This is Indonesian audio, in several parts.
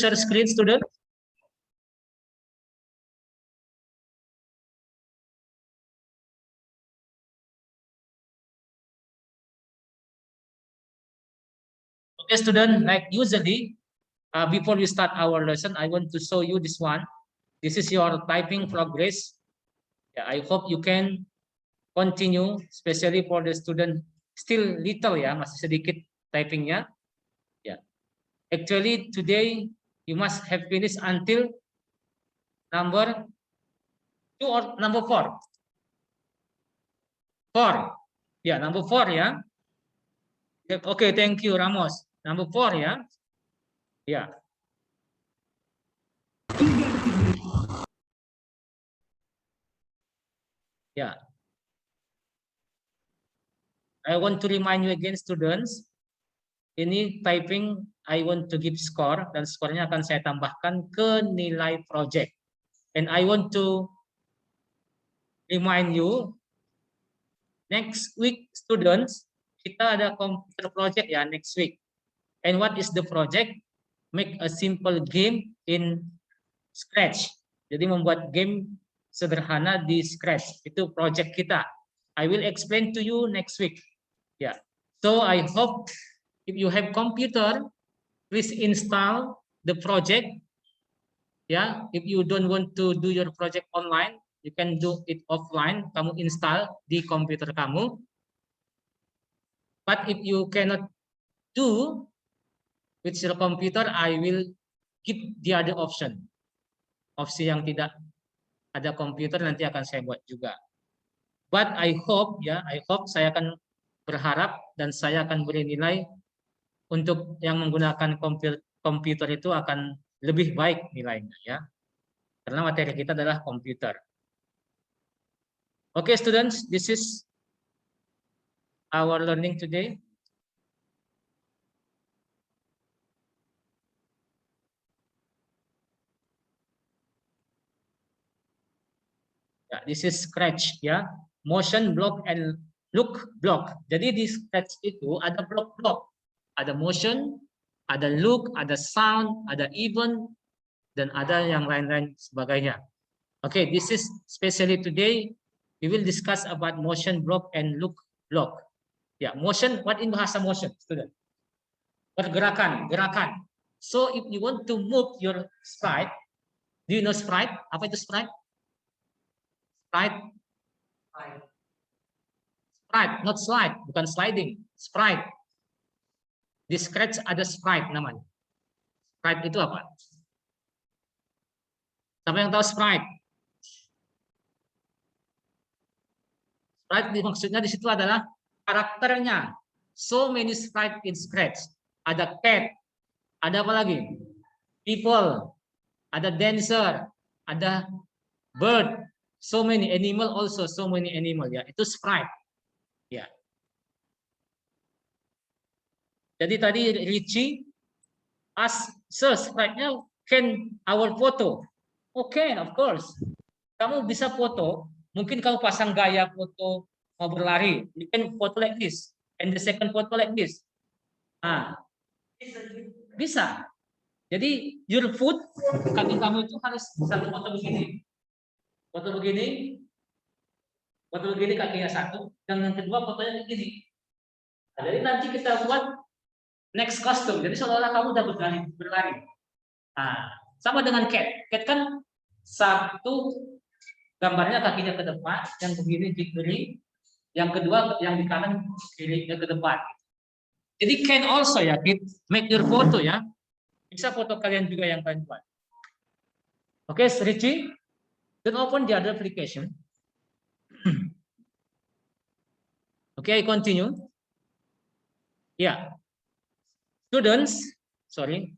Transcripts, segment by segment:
share screen, student? Okay, student, like usually, before we start our lesson, I want to show you this one. This is your typing progress. Yeah, I hope you can continue, especially for the student still little ya, masih sedikit typingnya. Ya, actually today you must have finished until number 2 or number 4. 4. Ya, number 4 ya. Oke, thank you Ramos. Number 4 ya. Ya. Ya. I want to remind you again students, ini typing I want to give score dan skornya akan saya tambahkan ke nilai project. And I want to remind you next week students, kita ada computer project ya next week. And what is the project? Make a simple game in Scratch. Jadi membuat game sederhana di Scratch. Itu project kita. I will explain to you next week. Yeah. So I hope if you have computer, please install the project. Yeah. If you don't want to do your project online, you can do it offline. Kamu install di komputer kamu. But if you cannot do with your computer, I will give the other option. Opsi yang tidak ada komputer nanti akan saya buat juga. But I hope ya, I hope saya akan berharap dan saya akan beri nilai untuk yang menggunakan komputer itu akan lebih baik nilainya ya. Karena materi kita adalah komputer. Okay, students, this is our learning today. Ya, this is Scratch ya. Motion block and look block. Jadi di Scratch itu ada blok-blok. Ada motion, ada look, ada sound, ada event, dan ada yang lain-lain sebagainya. Okay, this is especially today we will discuss about motion block and look block. Ya, motion, what in bahasa motion, student? Pergerakan, gerakan. So if you want to move your sprite, do you know sprite? Apa itu sprite? Sprite. Sprite, not slide, bukan sliding. Sprite. Di Scratch ada sprite namanya. Sprite itu apa? Siapa yang tahu sprite? Sprite maksudnya di situ adalah karakternya. So many sprite in Scratch. Ada cat, ada apa lagi? People, ada dancer, ada bird. So many animal also, so many animal ya. Itu sprite. Ya. Jadi tadi Richie ask, "Sir, sprite-nya can our photo?" Okay, of course. Kamu bisa foto, mungkin kamu pasang gaya foto mau berlari. You can photo like this, and the second photo like this. Nah, bisa. Jadi your foot, kaki kamu itu harus satu foto begini. Foto begini, kakinya satu, dan yang kedua fotonya begini. Nah, jadi nanti kita buat next custom. Jadi seolah-olah kamu udah berlari. Nah, sama dengan cat. Cat kan satu gambarnya kakinya ke depan, yang begini di kiri, yang kedua yang di kanan kirinya ke depan. Jadi can also ya, make your photo ya. Bisa foto kalian juga yang kalian buat. Oke, Richie, then open the other application. Okay, I continue. Yeah. Students, sorry.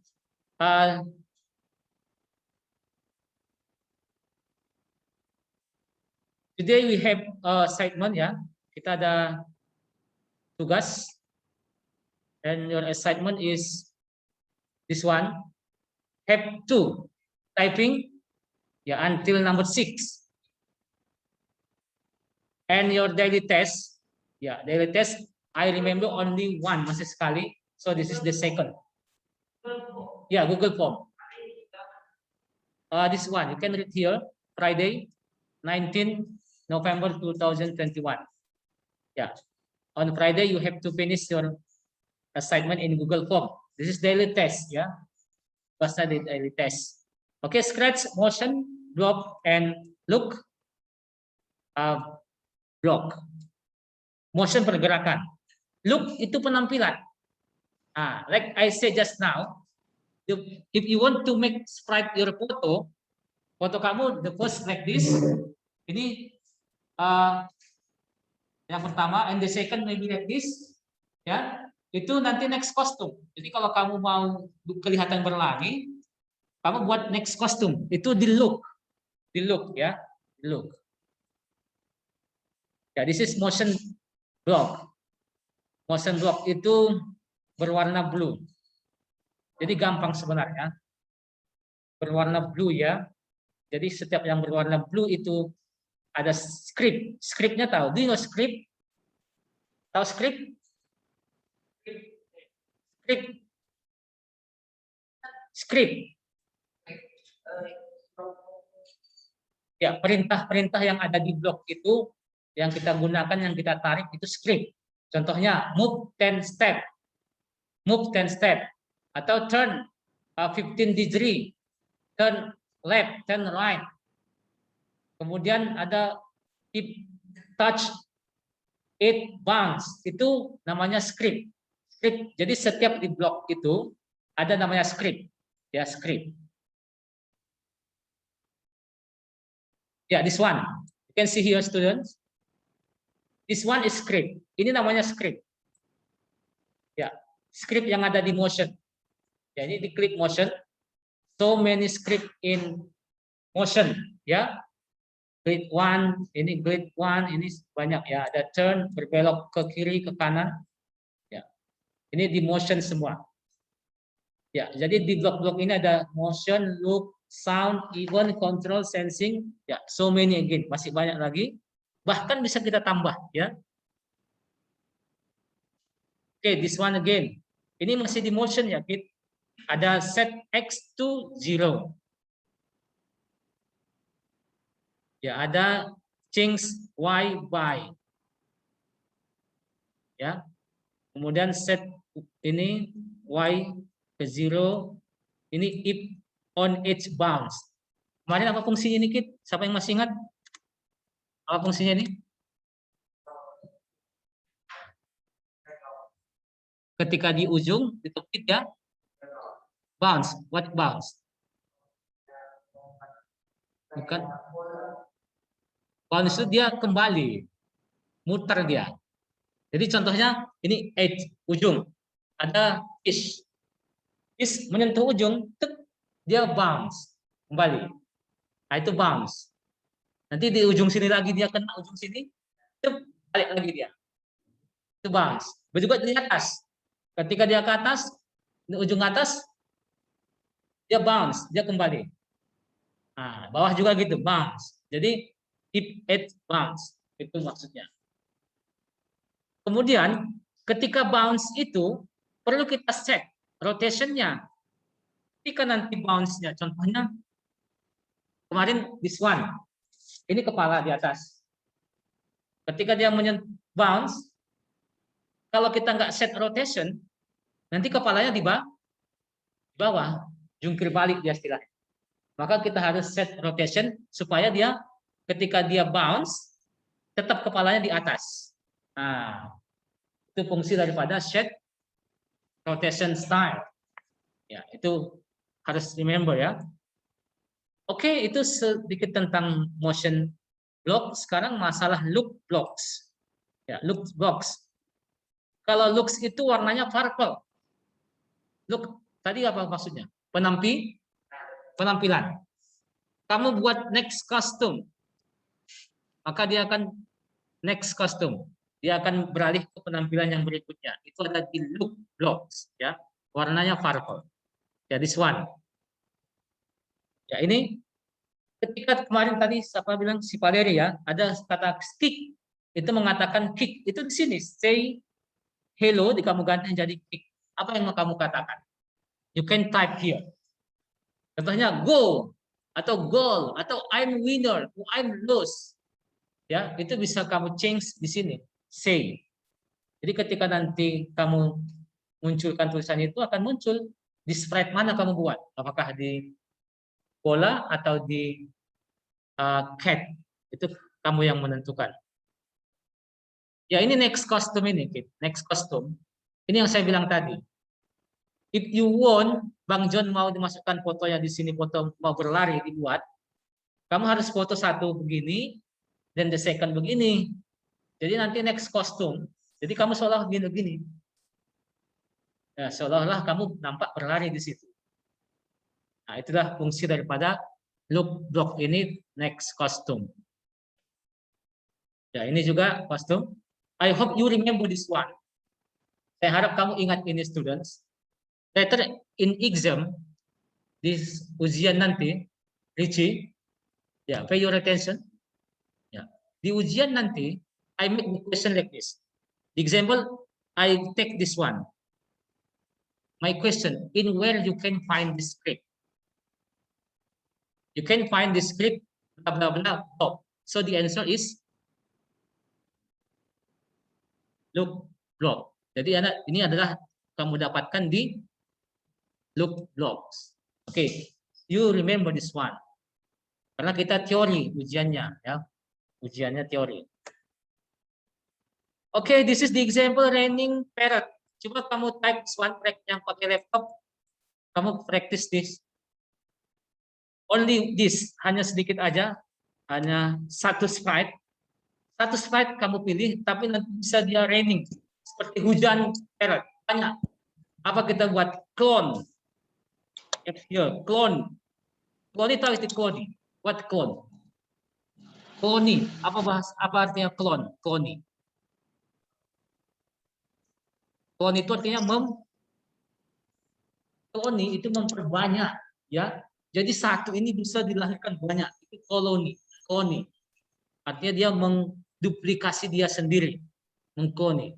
Today we have assignment ya. Kita ada tugas. And your assignment is this one. Have to typing ya until number 6. And your daily test. Ya, daily test I remember only one, masih sekali. So this is the second. Ya, Google Form. this one, you can read here, Friday, 19 November 2021. Yeah, on Friday you have to finish your assignment in Google Form. This is daily test, ya. Bahasa daily test. Oke, scratch, motion, block, and look, block. Motion pergerakan. Look itu penampilan. Like I said just now, if you want to make sprite your foto kamu the first like this. Ini yang pertama, and the second maybe like this, ya. Itu nanti next costume. Jadi kalau kamu mau kelihatan berlari, kamu buat next costume. Itu di look ya, di look. Ya, this is motion block. Motion block itu berwarna blue. Jadi gampang sebenarnya. Berwarna blue ya. Jadi setiap yang berwarna blue itu ada script. Scriptnya tahu. Do you know script? Tahu script? Script. Ya, perintah-perintah yang ada di blok itu yang kita gunakan, yang kita tarik itu script. Contohnya move 10 step. Move 10 step atau turn 15 degree. Turn left, turn right. Kemudian ada keep touch 8 bounce. Itu namanya script. Script. Jadi setiap di blok itu ada namanya script. Ya, script. Ya, this one. You can see here students. This one is script. Ini namanya script. Ya, script yang ada di motion. Ya, ini di klik motion. So many script in motion. Ya, grid 1, ini grid 1, ini banyak ya. Ada turn, berbelok ke kiri, ke kanan. Ya, ini di motion semua. Ya, jadi di blok-blok ini ada motion, look, sound, event, control, sensing. Ya, so many again. Masih banyak lagi. Bahkan bisa kita tambah ya. Oke, this one again. Ini masih di motion ya, Kit. Ada set X to 0. Ya, ada change Y by. Ya. Kemudian set ini Y ke 0. Ini if on edge bounce. Kemarin apa fungsinya ini, Kit? Siapa yang masih ingat? Apa fungsinya ini? Ketika di ujung, di topik ya, bounce. What bounce? Bukan. Bounce itu dia kembali, muter dia. Jadi contohnya ini edge, ujung. Ada is menyentuh ujung, dia bounce, kembali. Nah, itu bounce. Nanti di ujung sini lagi dia kena ujung sini, balik lagi dia. Itu bounce. Begitu di atas. Ketika dia ke atas, di ujung atas, dia bounce, dia kembali. Nah, bawah juga gitu, bounce. Jadi keep it bounce, itu maksudnya. Kemudian ketika bounce itu perlu kita set rotationnya. Ketika nanti bounce-nya, contohnya kemarin this one, ini kepala di atas. Ketika dia bounce, kalau kita nggak set rotation, nanti kepalanya di bawah, jungkir balik dia istilahnya. Maka kita harus set rotation supaya dia ketika dia bounce tetap kepalanya di atas. Nah, itu fungsi daripada set rotation style. Ya, itu harus remember ya. Oke, itu sedikit tentang motion block. Sekarang masalah look blocks. Ya, look blocks. Kalau looks itu warnanya purple. Look tadi apa maksudnya? Penampilan. Kamu buat next costume, maka dia akan next costume. Dia akan beralih ke penampilan yang berikutnya. Itu ada di look blocks, ya. Warnanya purple. Ya, this one. Ya, ini ketika kemarin tadi siapa bilang si Valeri ya, ada kata kick. Itu mengatakan kick. Itu di sini say hello, di kamu ganti jadi kick. Apa yang mau kamu katakan? You can type here. Contohnya go atau goal, atau I'm winner, atau I'm lose. Ya, itu bisa kamu change di sini. Say. Jadi ketika nanti kamu munculkan tulisan itu akan muncul di sprite mana kamu buat. Apakah di bola atau di cat. Itu kamu yang menentukan. Ya, ini next costume ini, Kit. Next costume. Ini yang saya bilang tadi. If you want, Bang John mau dimasukkan fotonya di sini, foto mau berlari dibuat, kamu harus foto satu begini, dan the second begini. Jadi nanti next costume, jadi kamu seolah gini-gini. Ya, seolah-olah kamu nampak berlari di situ. Nah, itulah fungsi daripada look block ini next costume. Ya, ini juga kostum. I hope you remember this one. Saya harap kamu ingat ini, students. Later in exam, di ujian nanti, Richie, ya, pay your attention. Ya, di ujian nanti, I make the question like this. The example, I take this one. My question, in where you can find this script? You can find this script, blah, blah, blah, blog. So the answer is look blog. Jadi ini adalah kamu dapatkan di look blogs. Oke, you remember this one. Karena kita teori ujiannya, ya. Ujiannya teori. Oke, this is the example raining parrot. Coba kamu type this one, yang pakai laptop. Kamu practice this. Only this, hanya sedikit aja, hanya satu sprite. Satu sprite kamu pilih, tapi nanti bisa dia raining. Seperti hujan parrot. Banyak. Apa kita buat? Clone. Here, clone. Clone itu arti clone. What clone? Clone. Apa artinya clone? Clone. Clone itu artinya koloni itu memperbanyak, ya. Jadi satu ini bisa dilahirkan banyak. Itu koloni. Artinya dia menduplikasi dia sendiri, mengkloni.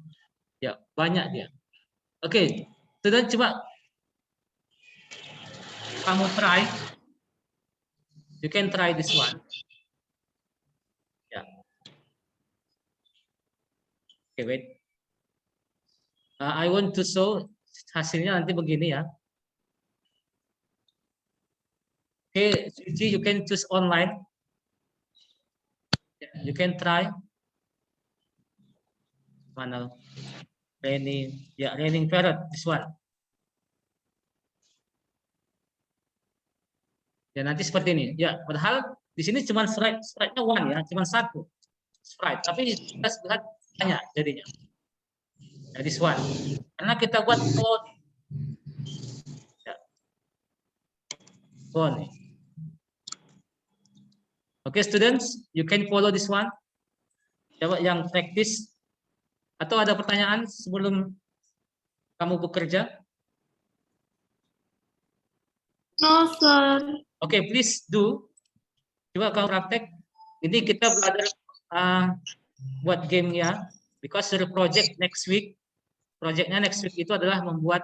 Ya, banyak dia. Oke, sudah coba kamu try. You can try this one. Ya. Oke, wait. I want to show hasilnya nanti begini ya. Oke, you can choose online. You can try. Mana? Raining parrot, this one. Ya, nanti seperti ini. Ya, padahal di sini cuma sprite-nya one ya, cuma satu sprite. Tapi kita lihat banyak jadinya. Nah, this one. Karena kita buat clone. Ya. Clone. Oke, students, you can follow this one. Coba yang practice. Atau ada pertanyaan sebelum kamu bekerja? No, sir. Oke, please do. Coba kamu praktek. Ini kita belajar buat game ya. Because the project next week, projectnya next week itu adalah membuat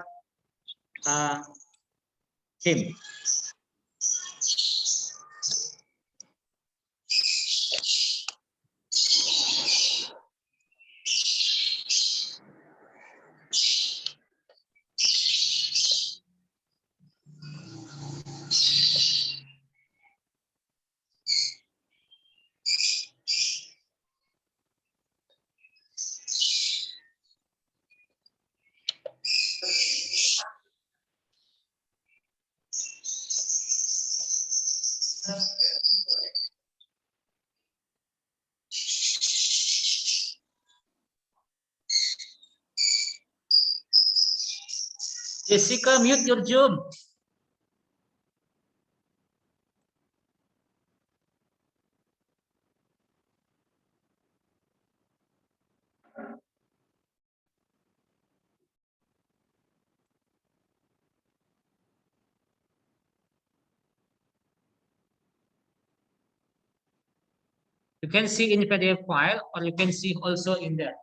game. Jessica, mute your Zoom. You can see in PDF file, or you can see also in there.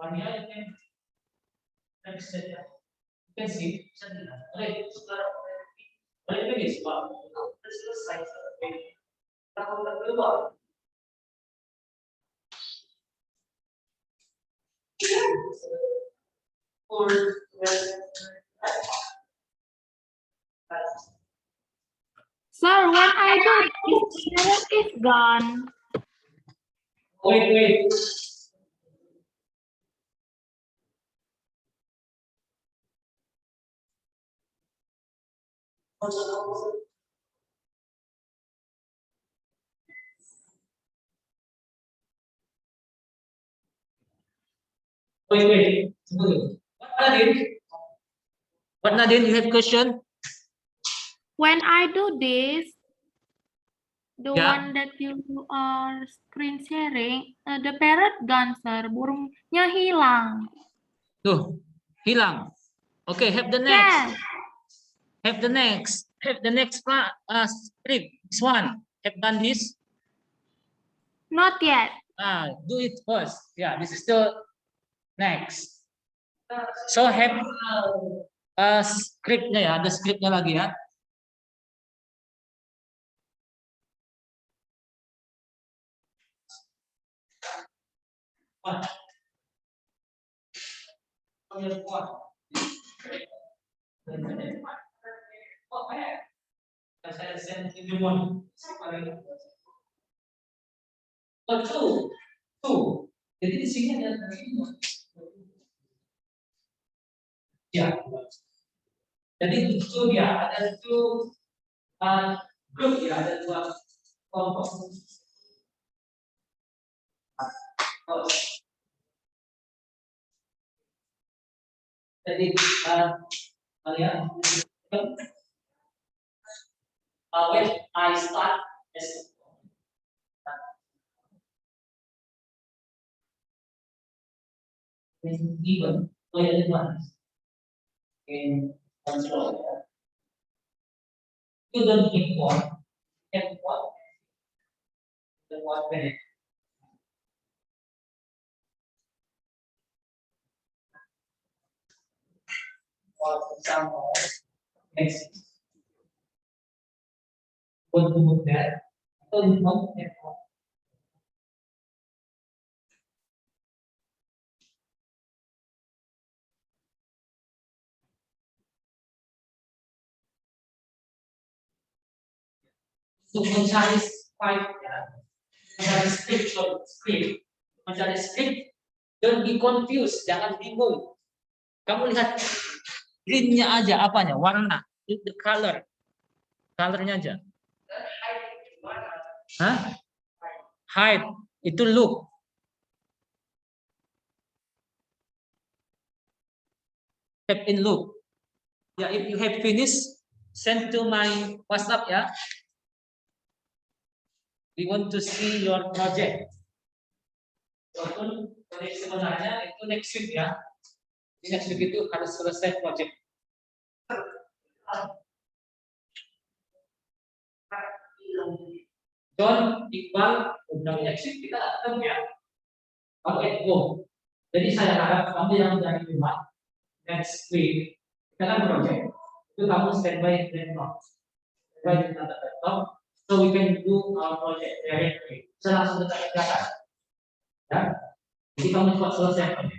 Maria, you can see. Alright, sekarang balik lagi sebab udah selesai. Tahun kedua. Sir, when I do this, the parrot is gone. Wait. Wait. What Nadine? What Nadine? You have question? When I do this, the Yeah. one that you are screen sharing, the parrot gone, sir. Burungnya hilang. Tuh, hilang. Okay, have the next. Yes. Have the next. Have the next script. This one. Have done this. Not yet. Do it first. Yeah, this is the next. So have scriptnya ya, ada scriptnya lagi ya. What? Tuh. Jadi di sini ada ya. Jadi itu dia ada itu grup ya, ada dua kelompok. Jadi kalian when I start as given one in control. You don't import the what benefit. For example, next. Want to move that? Don't import. So mencari file ya, mencari script, mencari script, don't be confused, jangan bingung. Kamu lihat greennya aja, apanya, warna, the colornya aja. Hah? Hide, itu look. Type in look. Ya, if you have finished, send to my WhatsApp ya. We want to see your project. Walaupun sebenarnya itu next week ya. Di next week itu harus selesai project. John, Iqbal, udah next week kita ketemu ya. Oke, go. Jadi saya harap kamu yang dari rumah next week kita kan project itu kamu standby di laptop, standby di laptop, so we can do our project directly. Saya langsung kerjakan, ya. Jadi kamu cepat selesai project.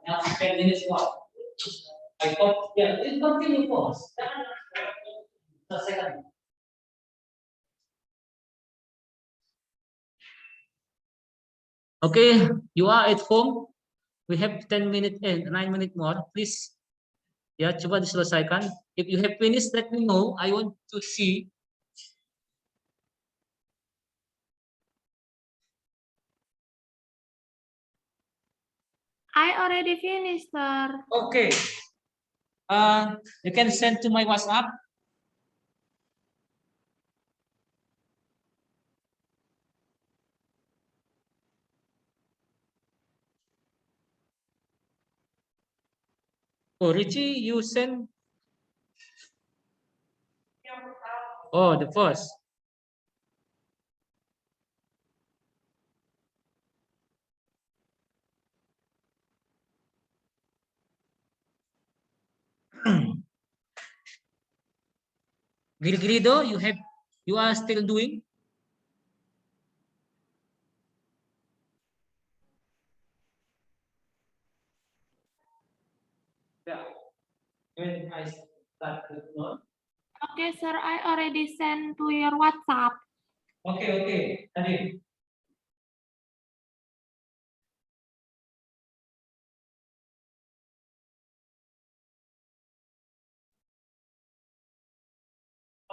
Now 10 minutes more. I thought, yeah, it continue pause. Jangan selesaikan. Okay, you are at home. We have 10 minutes, 9 minutes more. Please, ya, coba diselesaikan. If you have finished, let me know. I want to see. I already finished, sir. Okay. You can send to my WhatsApp. Oh, Richie, you send. Oh, the first. Gilgrido, you are still doing? Yeah. When I start the note. Okay, sir, I already sent to your WhatsApp. Okay. Tadi.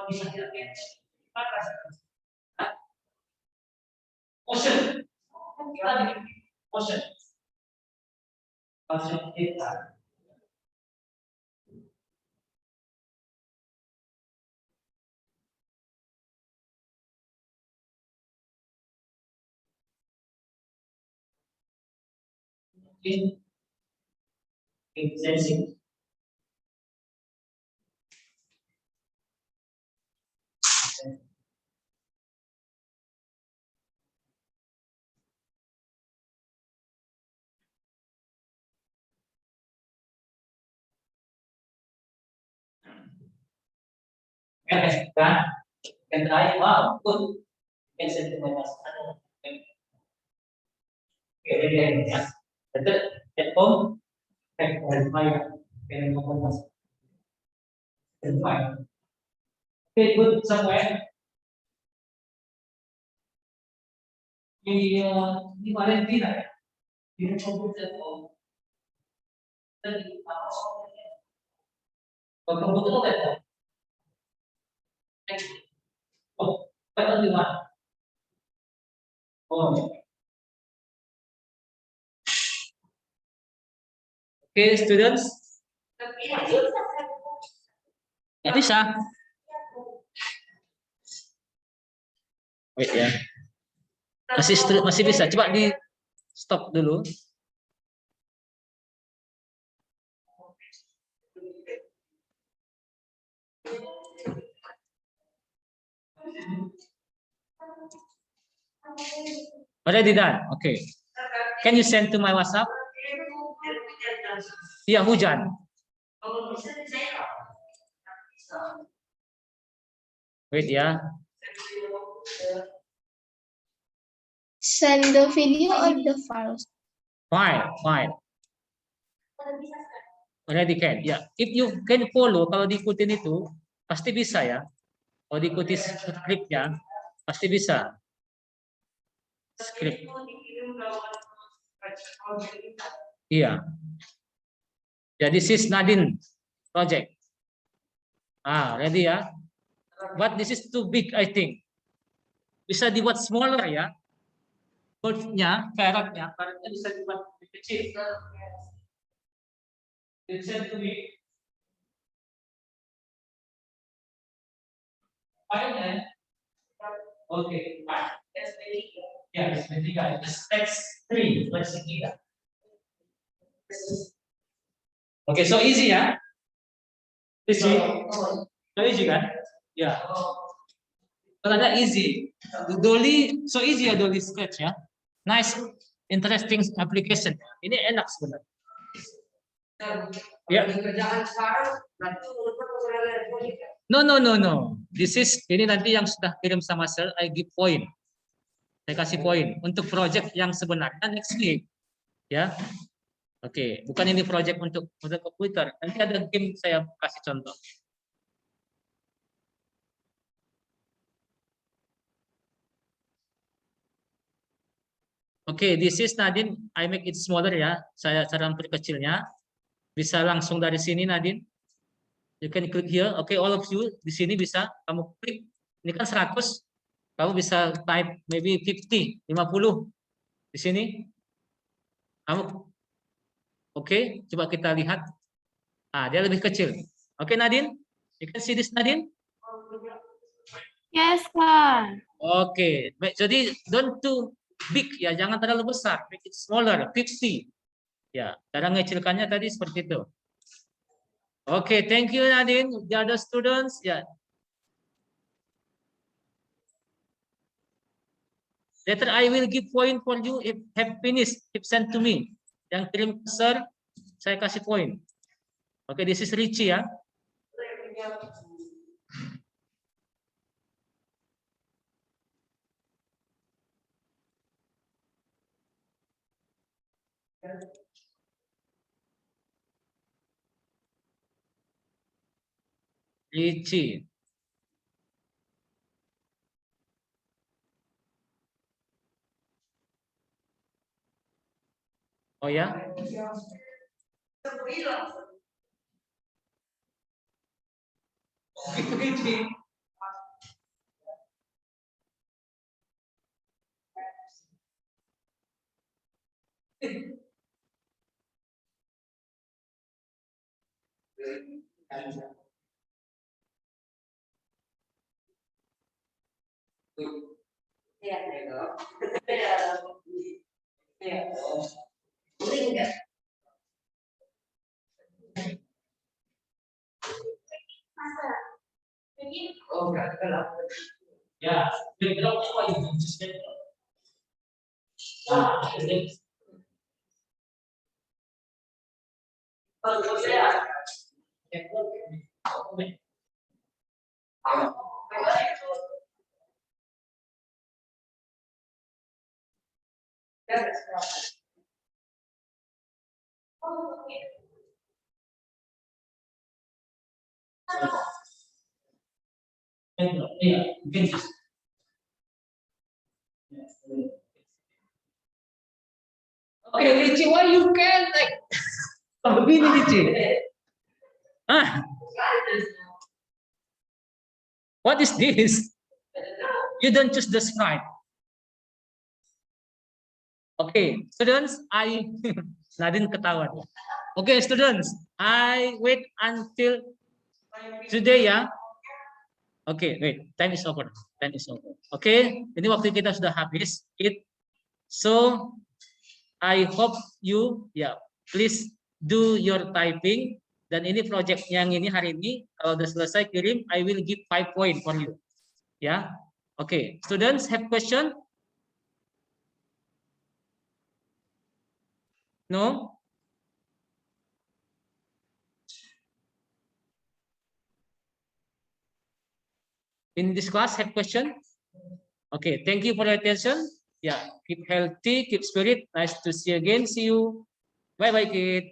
Bisa tidak Ocean. Ocean. Ocean kita. Sensing. Okay, can try. Wow, good. Can send to my master. Okay, ready, ya. At home, verify. Can you open this? Verify. Okay, good. Somewhere. Di Valentina ya. Di komputer. Dan komputer itu kan? Oh, kan di mana? Oh, okay, students. Nggak bisa. Wait ya. Masih bisa. Coba di stop dulu. Already done. Okay. Can you send to my WhatsApp? Iya, hujan. Wait ya. Send the video or the files? Fine. Already can. Ya, if you can follow, kalau diikutin itu pasti bisa ya. Kalau diikuti skripnya pasti bisa. Skrip. Iya. Ya, this is Nadine project. Ready ya. But this is too big, I think. Bisa dibuat smaller ya. Bird-nya, parrot-nya bisa dibuat lebih kecil. Listen to me. Fine, okay, fine. Ya, tiga. Text 3, versi 3. Oke, so easy ya. Easy. So easy kan? Ya. Kalau ada easy. Dolly, so easy ya Dolly Sketch ya. Nice, interesting application. Ini enak sebenarnya. Ya. No. This is ini nanti yang sudah kirim sama sir, I give point. Saya kasih poin untuk project yang sebenarnya next week. Ya. Oke, bukan ini project untuk komputer. Nanti ada game saya kasih contoh. Oke, this is Nadine. I make it smaller ya. Saya cara memperkecilnya. Bisa langsung dari sini Nadine. You can click here. Oke, all of you di sini bisa kamu klik. Ini kan 100. Kamu bisa type maybe 50 di sini. Kamu oke, coba kita lihat. Dia lebih kecil. Oke, Nadine? You can see this, Nadine? Yes, sir. Oke, jadi don't too big ya, jangan terlalu besar. Make it smaller, 50. Ya, cara mengecilkannya tadi seperti itu. Oke, thank you Nadine. The other students, ya. Later I will give point for you if have finished, if sent to me. Yang kirim ke sir, saya kasih poin. Oke, this is Richie ya. Richie. Oh ya? Itu Richie. Oh, yeah. The block why you don't just get yeah, you can just okay, Richie, why you can't like begini Richie? Ah, what is this? You don't choose the sprite. Okay, students, I Nadine ketahuan. Okay, students, I wait until today ya. Oke, wait, time is over. Time is over. Oke, ini waktu kita sudah habis. So I hope you please do your typing. Dan ini project yang ini hari ini kalau udah selesai kirim, I will give 5 point for you. Ya, oke. Students have question? No? In this class have question? Okay, thank you for your attention. Yeah, keep healthy, keep spirit. Nice to see you again. See you. Bye-bye, kid.